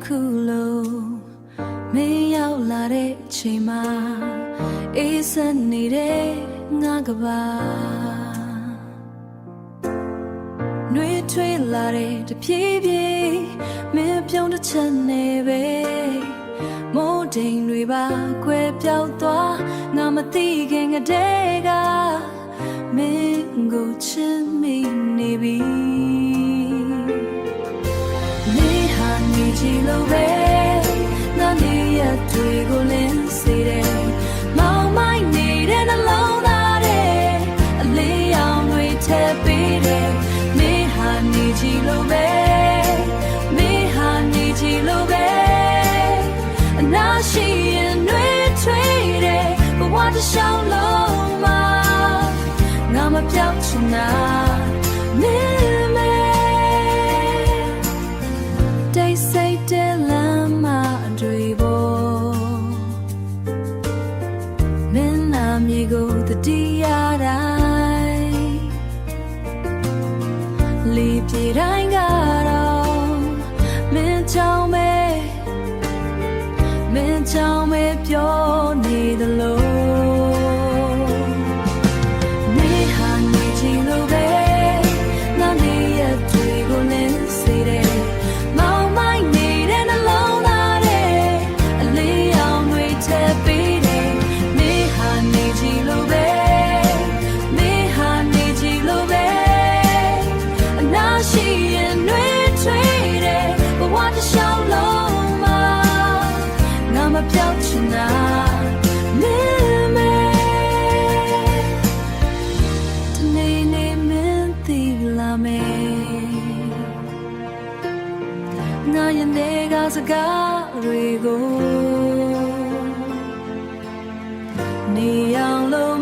ခုလုံးမင်းရောက်လာတဲ့ချိန်မှာအေးစက်နေတဲ့ငါကပါနှွေးထွေးလာတဲ့တပြေးပြေးမင်းပြုံးတစ်ချက်နဲ့ပဲမိုးတိမ်တွေပါခွဲပြောက်သွားငါမသိခင်ကတည်းကမင်းကိုချစ်မိနေပြီနေဟာနေချင်လို့ပဲငါနေရတွေကိုလင်းစေတယ်မောင်မိုက်နေတဲ့နှလုံးသားတဲ့အလေးရောင်တွေထည့်ပေးတယ်နေဟာနေချင်လို့ပဲနေဟာနေချင်လို့ပဲအနာရှိရင်နှွေးထွေးတယ်ဘဝတစ်လျှောက်လုံးမှာငါမပြောက်ချင်တာနေမဲတိတ်ဆိတ်တဲ့လမ်းမတွေပေါ်မင်းနာမြေကိုတတိယတိုင်းလီပြေတိုင်းကတော့မင်းကြောင့်ပဲမင်းကြောင့်ပဲပြောနေသလိုနေဟာနေချင်လို့ပဲငါနေရတွေကိုလင်းစေတယ်မောင်မိုက်နေတဲ့နှလုံးသားတဲ့အလေးရောင်တွေထည့်ပေးတယ်နေဟာနေချင်လို့ပဲနေဟာနေချင်လို့ပဲအနာရှိရင်နှွေးထွေးတယ်ဘဝတစ်လျှောက်လုံးမှာငါမပြောက်ချင်တာနေမဲတနေ့နေ့မင်းသိလာမယ်ငါရဲ့နေကစကားတွေကိုနေအောင်လို့